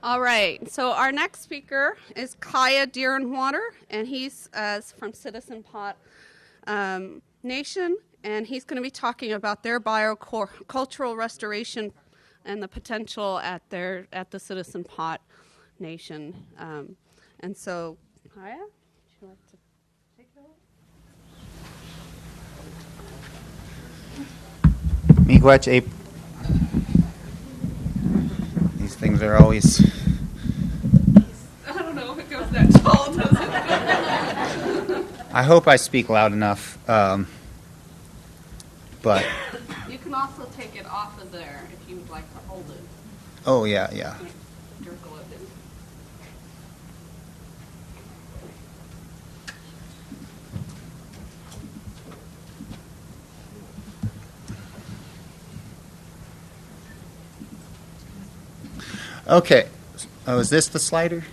All right, so our next speaker is Kaya DeerInWater, and he's from Citizen Pot Nation, and he's going to be talking about their biocultural restoration and the potential at the Citizen Pot Nation. And so, Kaya, would you like to take it away? Miigwech April. These things are always... I don't know if it goes that tall, does it? I hope I speak loud enough, but... You can also take it off of there if you would like to hold it. Oh, yeah. Circle it in. Okay. Oh, is this the slider?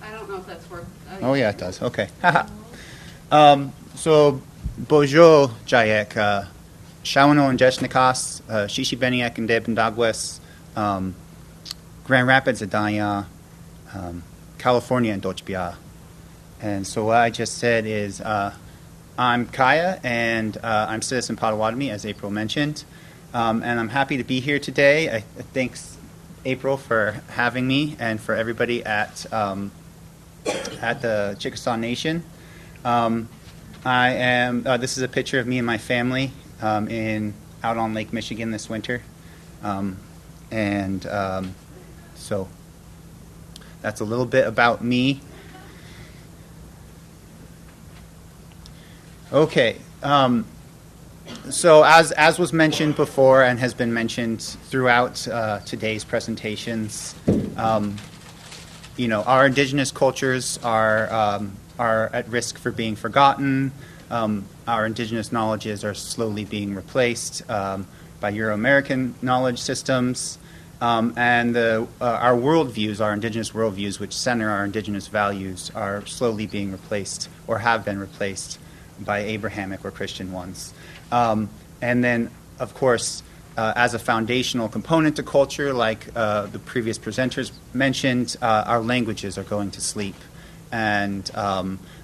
I don't know if that's worth. Oh, yeah, it does. Okay. So, Bojo Jayek, Shawano and Jeshnikas, Shishibani and Debendagwes, Grand Rapids, Adaya, California, and Dochbia. And so what I just said is I'm Kaya, and I'm Citizen Potawatomi, as April mentioned. And I'm happy to be here today. Thanks, April, for having me, and for everybody at the Chickasaw Nation. This is a picture of me and my family out on Lake Michigan this winter. So that's a little bit about me. Okay. So as was mentioned before and has been mentioned throughout today's presentations, our indigenous cultures are at risk for being forgotten. Our indigenous knowledges are slowly being replaced by Euro-American knowledge systems. And our worldviews, our indigenous worldviews, which center our indigenous values, are slowly being replaced or have been replaced by Abrahamic or Christian ones. And then, of course, as a foundational component to culture, like the previous presenters mentioned, our languages are going to sleep. And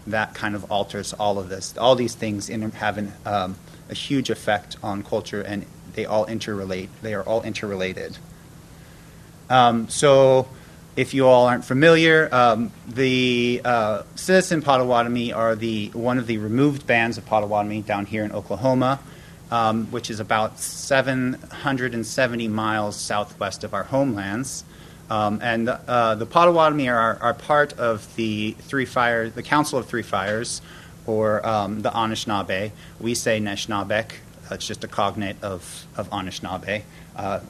that kind of alters all of this. All these things have a huge effect on culture, and they all interrelate. They are all interrelated. So if you all aren't familiar, the Citizen Potawatomi are one of the removed bands of Potawatomi down here in Oklahoma, which is about 770 miles southwest of our homelands. And the Potawatomi are part of the Council of Three Fires, or the Anishinaabe. We say Neshnabek. It's just a cognate of Anishinaabe.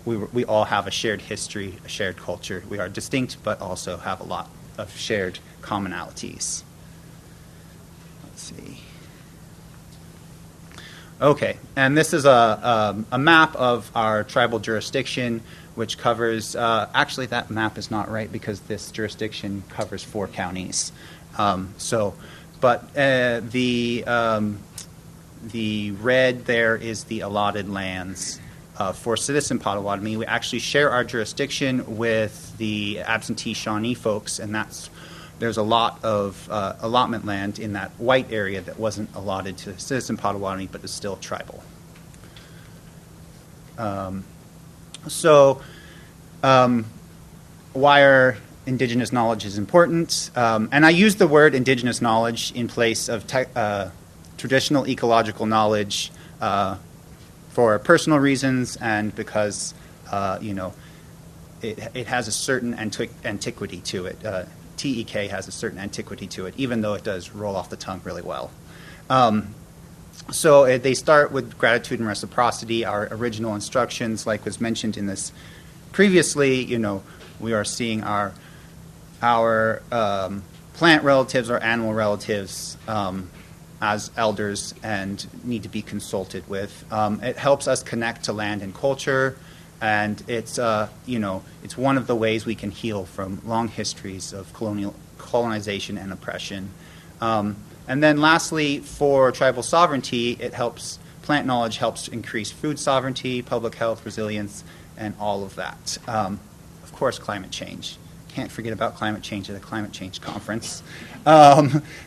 We all have a shared history, a shared culture. We are distinct, but also have a lot of shared commonalities. Let's see. Okay, and this is a map of our tribal jurisdiction, which covers, actually that map is not right because this jurisdiction covers 4 counties. But the red there is the allotted lands. For Citizen Potawatomi, we actually share our jurisdiction with the absentee Shawnee folks, and there's a lot of allotment land in that white area that wasn't allotted to Citizen Potawatomi, but is still tribal. Why are indigenous knowledge is important? And I use the word indigenous knowledge in place of traditional ecological knowledge for personal reasons, and because it has a certain antiquity to it. TEK has a certain antiquity to it, even though it does roll off the tongue really well. So they start with gratitude and reciprocity. Our original instructions, like was mentioned in this previously, we are seeing our plant relatives or animal relatives as elders and need to be consulted with. It helps us connect to land and culture, and it's it's one of the ways we can heal from long histories of colonization and oppression. And then lastly, for tribal sovereignty, plant knowledge helps increase food sovereignty, public health, resilience, and all of that. of course, climate change. Can't forget about climate change at a climate change conference.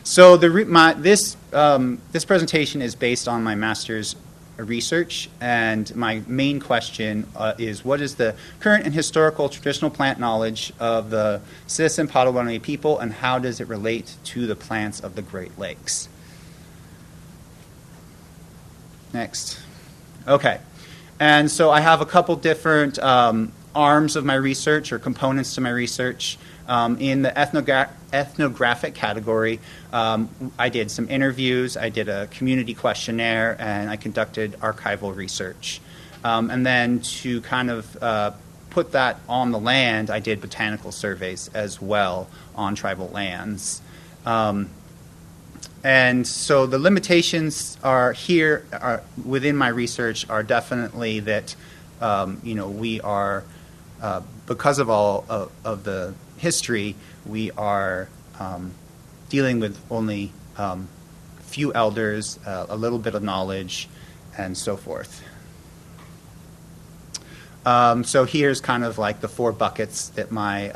So this presentation is based on my master's research, and my main question is, what is the current and historical traditional plant knowledge of the citizen Potawatomi people, and how does it relate to the plants of the Great Lakes? Next. Okay. And so I have a couple different arms of my research, or components to my research. In the ethnographic category, I did some interviews, I did a community questionnaire, and I conducted archival research. And then to kind of put that on the land, I did botanical surveys as well on tribal lands. And so the limitations within my research are definitely that, we are, because of all of the history, we are dealing with only few elders, a little bit of knowledge, and so forth. So here's kind of like the 4 buckets that my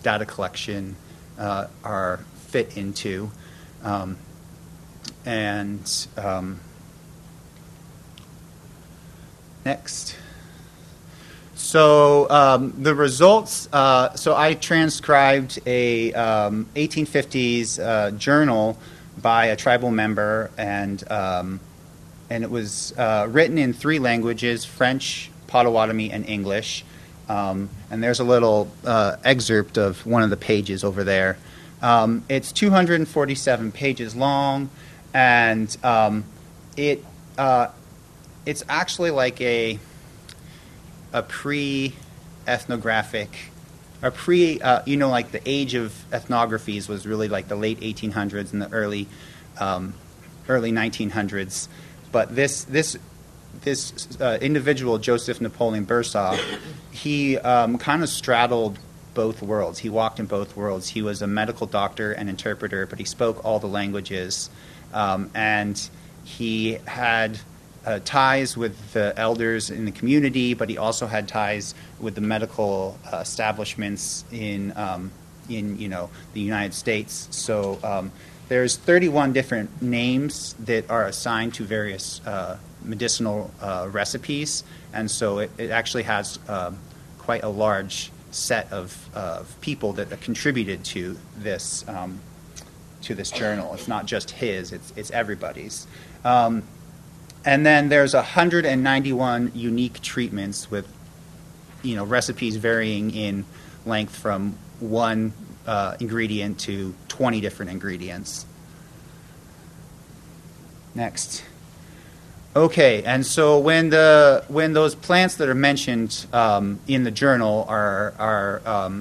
data collection are fit into. Next. So the results, so I transcribed a 1850s journal by a tribal member, and it was written in 3 languages, French, Potawatomi, and English. And there's a little excerpt of one of the pages over there. It's 247 pages long, and it's actually like a pre-ethnographic, like the age of ethnographies was really like the late 1800s and the early 1900s. But this individual, Joseph Napoleon Bursaw, he kind of straddled both worlds. He walked in both worlds. He was a medical doctor and interpreter, but he spoke all the languages, and he had ties with the elders in the community, but he also had ties with the medical establishments in the United States. So there's 31 different names that are assigned to various medicinal recipes, and so it actually has quite a large set of people that contributed to this journal. It's not just his; it's everybody's. And then there's 191 unique treatments with, recipes varying in length from 1 ingredient to 20 different ingredients. Next. Okay, and so when those plants that are mentioned in the journal are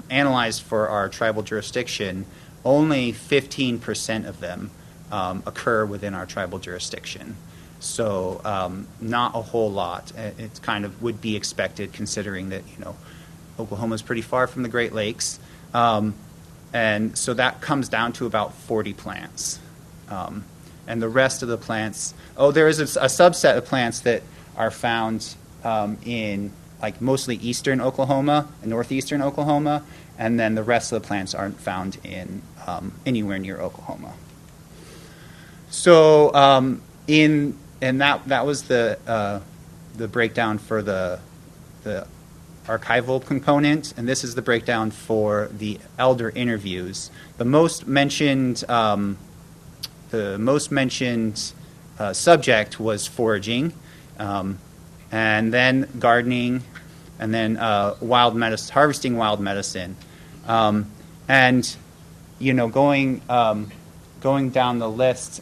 analyzed for our tribal jurisdiction, only 15% of them occur within our tribal jurisdiction. So not a whole lot. It kind of would be expected, considering that Oklahoma is pretty far from the Great Lakes, and so that comes down to about 40 plants. And the rest of the plants, there is a subset of plants that are found in mostly eastern Oklahoma and northeastern Oklahoma, and then the rest of the plants aren't found in anywhere near Oklahoma. So that was the breakdown for the archival component, and this is the breakdown for the elder interviews. The most mentioned subject was foraging, and then gardening, and then harvesting wild medicine, and going down the list.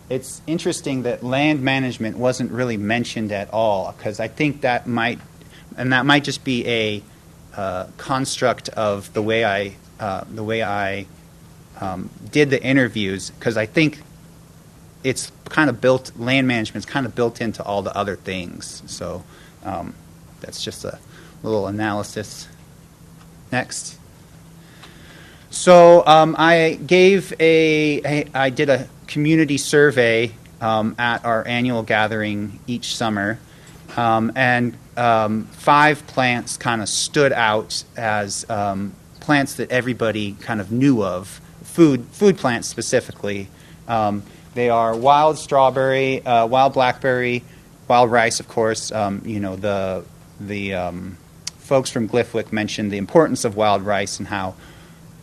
It's interesting that land management wasn't really mentioned at all, because I think that might just be a construct of the way I did the interviews, because I think it's kind of land management's kind of built into all the other things. So that's just a little analysis. Next. So I did a community survey at our annual gathering each summer, And 5 plants kind of stood out as plants that everybody kind of knew of, food plants specifically. They are wild strawberry, wild blackberry, wild rice, of course. The folks from Glyphwick mentioned the importance of wild rice and how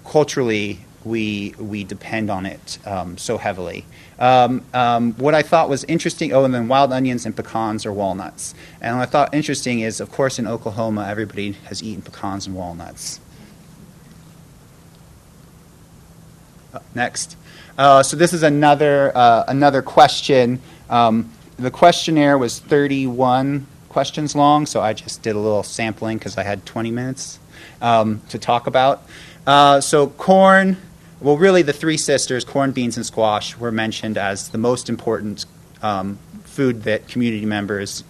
culturally we depend on it so heavily. What I thought was interesting, and then wild onions and pecans or walnuts. And what I thought interesting is, of course, in Oklahoma, everybody has eaten pecans and walnuts. Next. So this is another question. The questionnaire was 31 questions long, so I just did a little sampling because I had 20 minutes to talk about. So corn, well, really the 3 sisters, corn, beans, and squash, were mentioned as the most important food that community members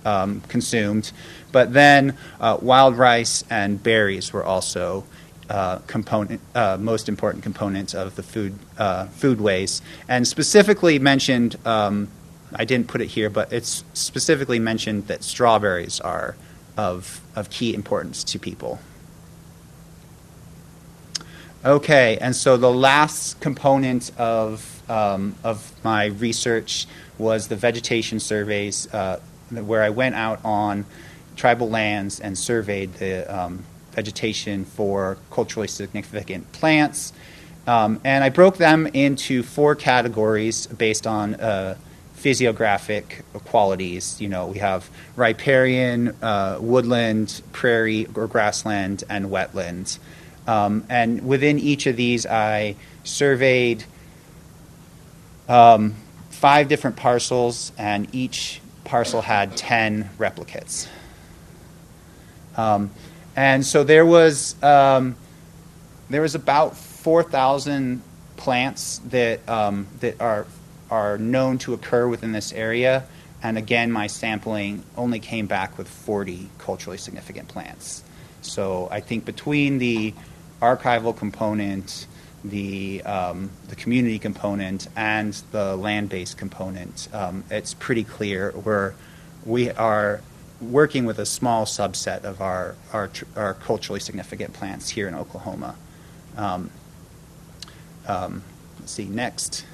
consumed. But then wild rice and berries were also most important components of the foodways, and specifically mentioned. I didn't put it here, but it's specifically mentioned that strawberries are of key importance to people. Okay, and so the last component of my research was the vegetation surveys, where I went out on tribal lands and surveyed the vegetation for culturally significant plants. And I broke them into 4 categories based on physiographic qualities. We have riparian, woodland, prairie or grassland, and wetland. And within each of these, I surveyed 5 different parcels, and each parcel had 10 replicates. And so there was about 4,000 plants that are known to occur within this area, and again, my sampling only came back with 40 culturally significant plants. So I think between the archival component, the community component, and the land-based component, it's pretty clear we are working with a small subset of our culturally significant plants here in Oklahoma. Let's see, next.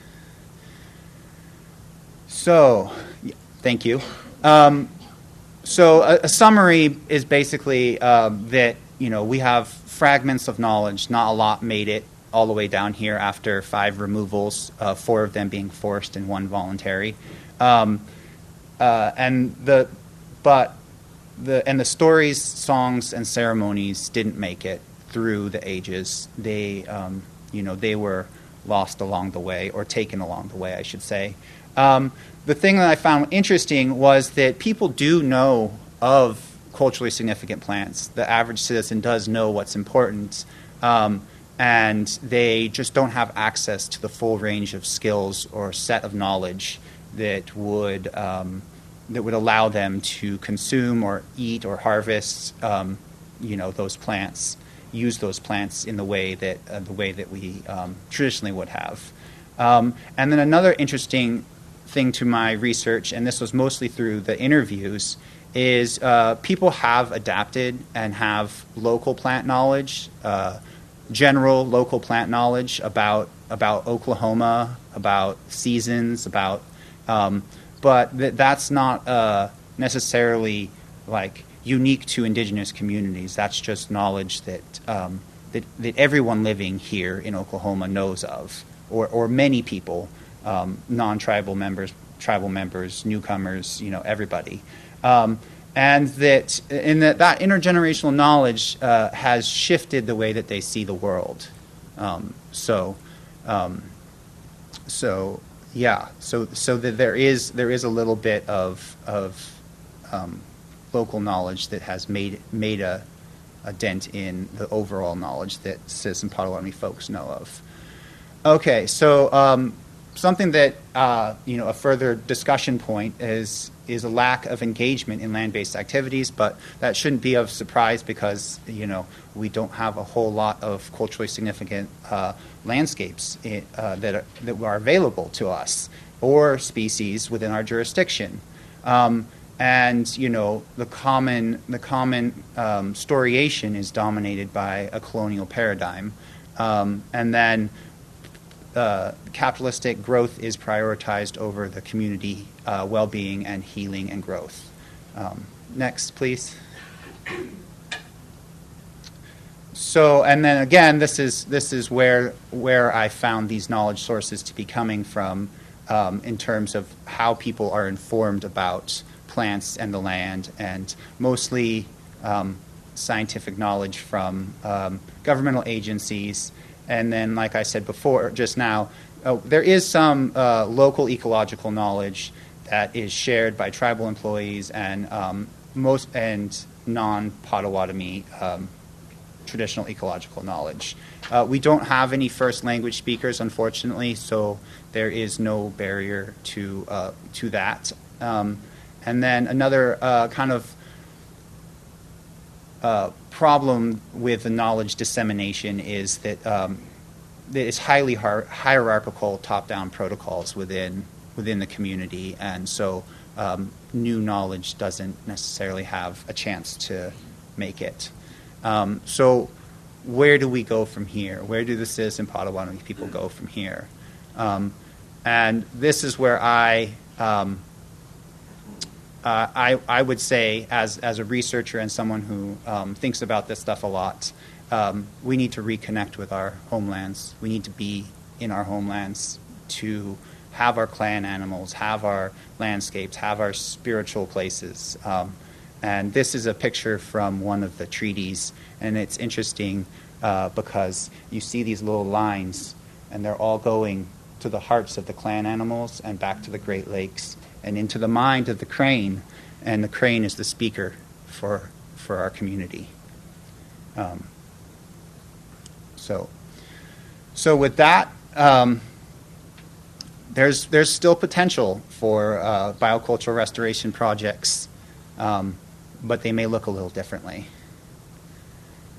So, thank you. So a summary is basically that we have fragments of knowledge. Not a lot made it all the way down here after 5 removals, 4 of them being forced and 1 voluntary. And the stories, songs, and ceremonies didn't make it through the ages. They were lost along the way, or taken along the way, I should say. The thing that I found interesting was that people do know of culturally significant plants. The average citizen does know what's important, and they just don't have access to the full range of skills or set of knowledge that would allow them to consume or eat or harvest, those plants, use those plants in the way that we traditionally would have. And then another interesting thing to my research, and this was mostly through the interviews, is people have adapted and have local plant knowledge, general local plant knowledge about Oklahoma, about seasons, but that's not necessarily like unique to indigenous communities. That's just knowledge that everyone living here in Oklahoma knows of, or many people, non-tribal members, tribal members, newcomers, everybody. And that intergenerational knowledge has shifted the way that they see the world. So that there is a little bit of local knowledge that has made a dent in the overall knowledge that Citizen Potawatomi folks know of. Okay, so something that a further discussion point is a lack of engagement in land-based activities, but that shouldn't be of surprise because we don't have a whole lot of culturally significant landscapes that are available to us or species within our jurisdiction. and the common storiation is dominated by a colonial paradigm, and then capitalistic growth is prioritized over the community well-being and healing and growth. Next, please. So, and then again, this is where I found these knowledge sources to be coming from, in terms of how people are informed about plants and the land, and mostly scientific knowledge from governmental agencies. And then, like I said before, just now, there is some local ecological knowledge that is shared by tribal employees and non-Potawatomi traditional ecological knowledge. We don't have any first language speakers, unfortunately, so there is no barrier to that. And then another kind of problem with the knowledge dissemination is that it's highly hierarchical top-down protocols within the community, and so new knowledge doesn't necessarily have a chance to make it. So where do we go from here? Where do the citizen Potawatomi people go from here? And this is where I would say, as a researcher and someone who thinks about this stuff a lot, we need to reconnect with our homelands. We need to be in our homelands to have our clan animals, have our landscapes, have our spiritual places. And this is a picture from one of the treaties, and it's interesting because you see these little lines, and they're all going to the hearts of the clan animals and back to the Great Lakes and into the mind of the crane, and the crane is the speaker for our community. So with that, there's still potential for biocultural restoration projects, but they may look a little differently.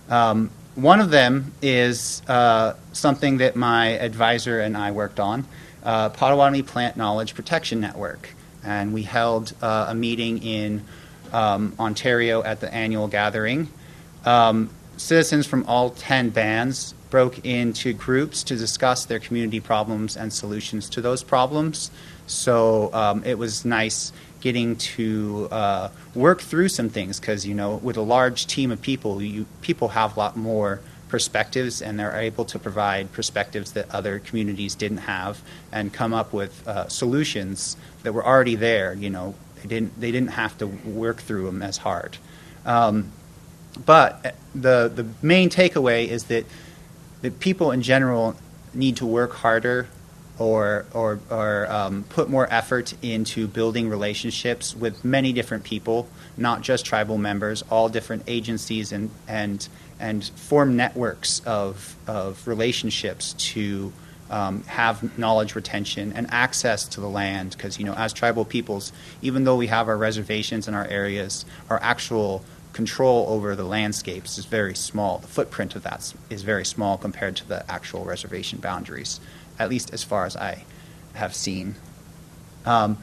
One of them is something that my advisor and I worked on, Potawatomi Plant Knowledge Protection Network. And we held a meeting in Ontario at the annual gathering. Citizens from all 10 bands broke into groups to discuss their community problems and solutions to those problems. So it was nice getting to work through some things because, with a large team of people, people have a lot more perspectives, and they're able to provide perspectives that other communities didn't have and come up with solutions that were already there. They didn't have to work through them as hard. But the main takeaway is that people in general need to work harder or put more effort into building relationships with many different people, not just tribal members, all different agencies, and form networks of relationships to have knowledge retention and access to the land. Because, as tribal peoples, even though we have our reservations in our areas, our actual control over the landscapes is very small. The footprint of that is very small compared to the actual reservation boundaries, at least as far as I have seen. Like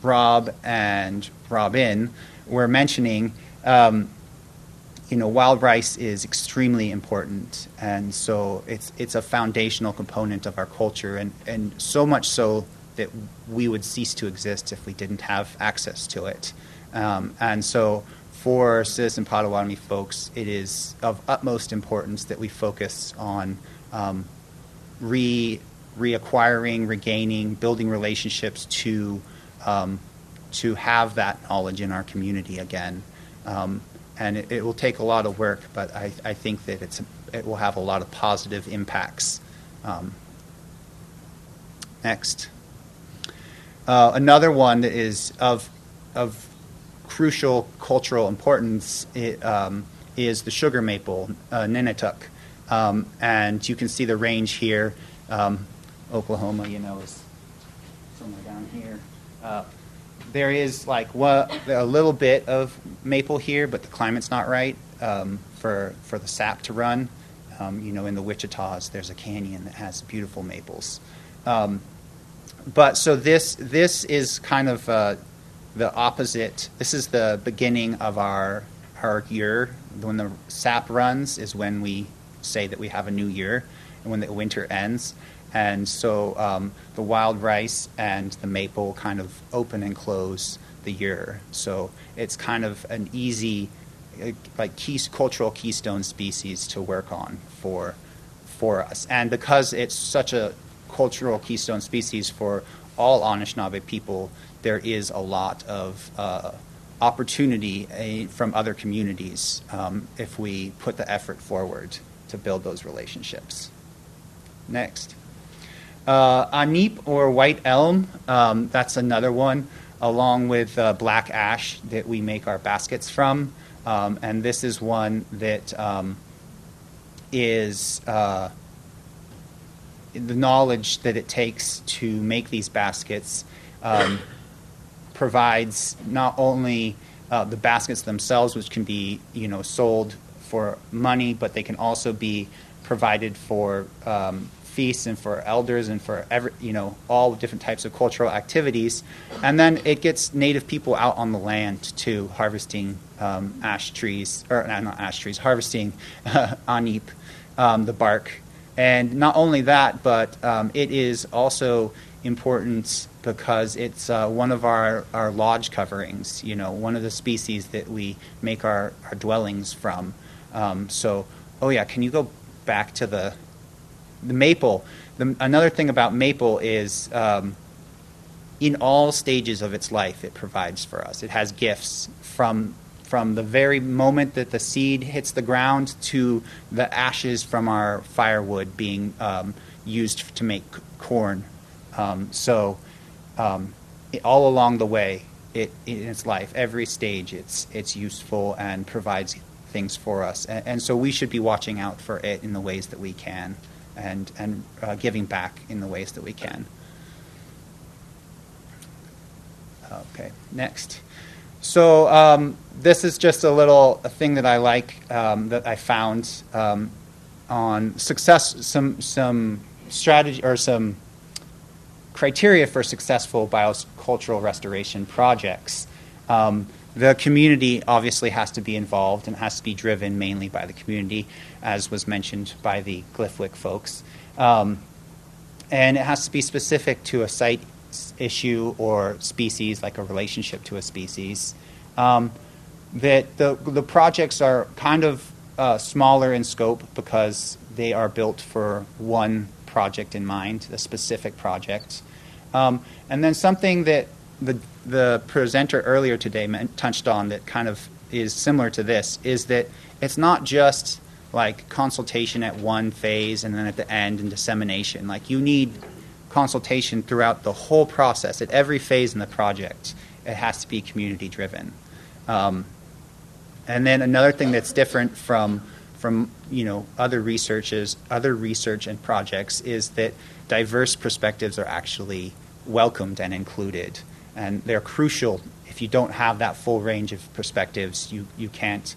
Rob and Robin were mentioning, wild rice is extremely important, and so it's a foundational component of our culture, and so much so that we would cease to exist if we didn't have access to it. And so for citizen Potawatomi folks, it is of utmost importance that we focus on reacquiring, regaining, building relationships to have that knowledge in our community again. And it will take a lot of work, but I think that it will have a lot of positive impacts. Next. Another one that is of crucial cultural importance is the sugar maple, Ninnetook. And you can see the range here. Oklahoma, is somewhere down here. There is a little bit of maple here, but the climate's not right for the sap to run. In the Wichitas, there's a canyon that has beautiful maples. But so this is kind of the opposite. This is the beginning of our year. When the sap runs is when we say that we have a new year, and when the winter ends. And so the wild rice and the maple kind of open and close the year. So it's kind of an easy, like cultural keystone species to work on for us. And because it's such a cultural keystone species for all Anishinaabe people, there is a lot of opportunity from other communities if we put the effort forward to build those relationships. Next. Anip or white elm, that's another one, along with black ash that we make our baskets from. And this is one that is the knowledge that it takes to make these baskets provides not only the baskets themselves, which can be sold for money, but they can also be provided for feasts and for elders and for all different types of cultural activities. And then it gets Native people out on the land too, harvesting harvesting anip, the bark. And not only that, but it is also important because it's one of our lodge coverings, one of the species that we make our dwellings from. Can you go back to the maple? Another thing about maple is in all stages of its life it provides for us. It has gifts from the very moment that the seed hits the ground to the ashes from our firewood being used to make corn. All along the way in its life, every stage it's useful and provides things for us. And so we should be watching out for it in the ways that we can and giving back in the ways that we can. Okay, next. So this is just a thing that I like that I found on success, some strategy or some criteria for successful biocultural restoration projects. The community obviously has to be involved and has to be driven mainly by the community, as was mentioned by the Glyphwick folks. And it has to be specific to a site issue or species, like a relationship to a species. That the projects are kind of smaller in scope because they are built for one project in mind, a specific project. And then something that the presenter earlier today touched on that kind of is similar to this is that it's not just like consultation at one phase and then at the end and dissemination. Like you need consultation throughout the whole process at every phase in the project. It has to be community driven. And then another thing that's different from other research and projects is that diverse perspectives are actually welcomed and included, and they're crucial. If you don't have that full range of perspectives, you can't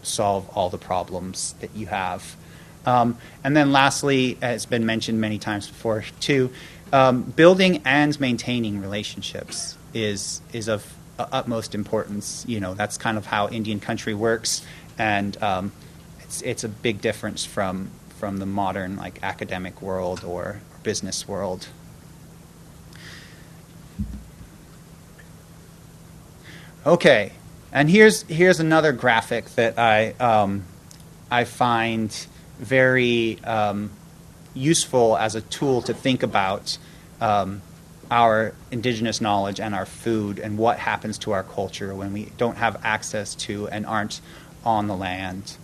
solve all the problems that you have. And then lastly, as been mentioned many times before too, building and maintaining relationships is of utmost importance. That's kind of how Indian country works, and it's a big difference from the modern academic world or business world. Okay, and here's another graphic that I find very useful as a tool to think about our indigenous knowledge and our food and what happens to our culture when we don't have access to and aren't on the land.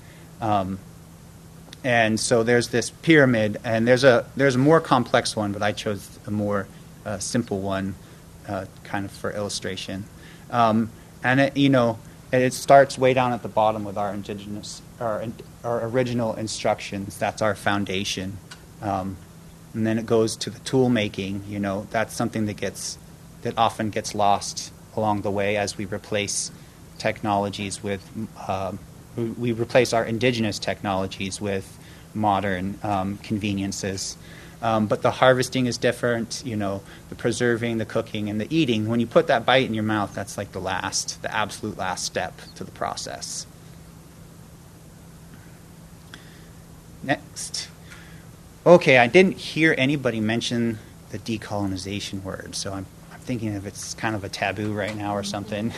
And so there's this pyramid, and there's a more complex one, but I chose a more simple one, kind of for illustration. And it starts way down at the bottom with our indigenous, our original instructions. That's our foundation. And then it goes to the tool making. That's something that often gets lost along the way as we replace technologies with we replace our indigenous technologies with modern conveniences. But the harvesting is different, the preserving, the cooking, and the eating. When you put that bite in your mouth, that's like the absolute last step to the process. Next. Okay, I didn't hear anybody mention the decolonization word, so I'm thinking if it's kind of a taboo right now or something.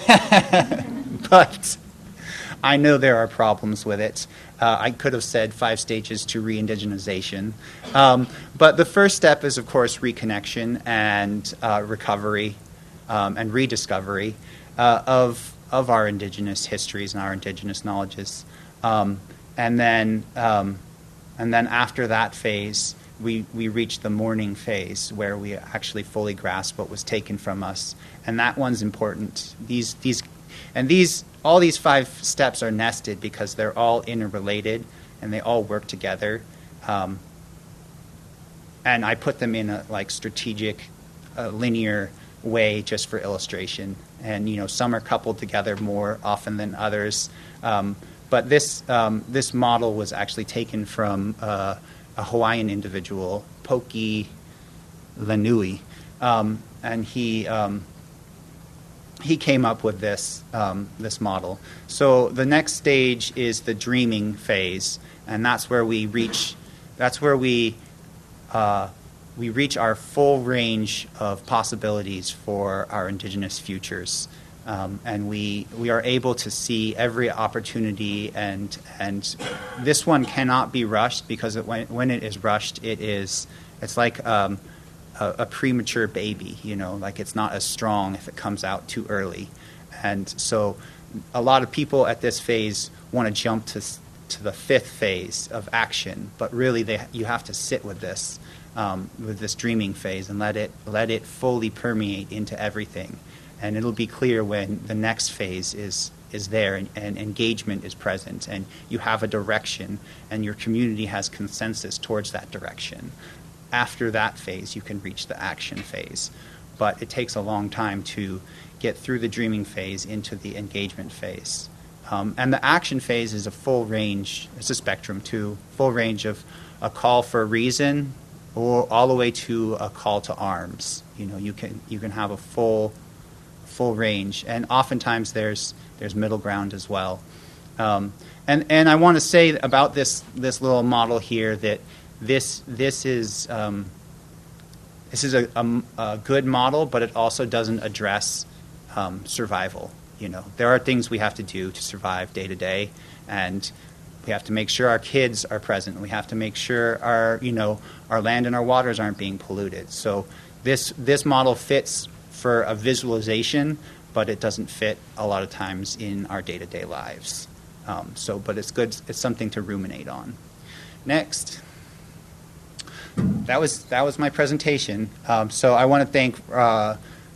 But I know there are problems with it. I could have said 5 stages to re-indigenization. But the first step is, of course, reconnection and recovery and rediscovery of our indigenous histories and our indigenous knowledges. And then after that phase, we reach the mourning phase where we actually fully grasp what was taken from us. And that one's important. All these 5 steps are nested because they're all interrelated and they all work together. And I put them in a strategic, linear way just for illustration. And some are coupled together more often than others. But this model was actually taken from a Hawaiian individual, Poki Lanui, and he came up with this model. So the next stage is the dreaming phase, and that's where we reach our full range of possibilities for our indigenous futures. And we are able to see every opportunity, and this one cannot be rushed because when it is rushed, it's like a premature baby, like it's not as strong if it comes out too early. And so a lot of people at this phase want to jump to the 5th phase of action, but really you have to sit with this dreaming phase and let it fully permeate into everything. And it'll be clear when the next phase is there and engagement is present and you have a direction and your community has consensus towards that direction. After that phase, you can reach the action phase. But it takes a long time to get through the dreaming phase into the engagement phase. And the action phase is a full range, it's a spectrum too, full range of a call for reason or all the way to a call to arms. You can have a full range, and oftentimes there's middle ground as well. And I want to say about this little model here that this is a good model, but it also doesn't address survival. There are things we have to do to survive day to day, and we have to make sure our kids are present. We have to make sure our land and our waters aren't being polluted. So this model fits for a visualization, but it doesn't fit a lot of times in our day-to-day lives. But it's good. It's something to ruminate on. Next. That was my presentation. So I want to thank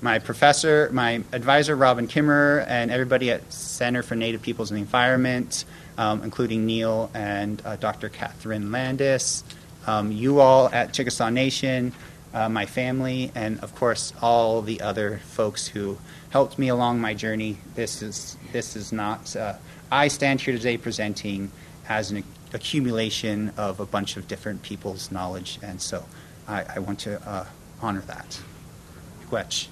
my professor, my advisor, Robin Kimmerer, and everybody at Center for Native Peoples and the Environment, including Neil and Dr. Catherine Landis, you all at Chickasaw Nation, my family, and of course all the other folks who helped me along my journey. This is not. I stand here today presenting as an accumulation of a bunch of different people's knowledge, and so I want to honor that. Gwetch.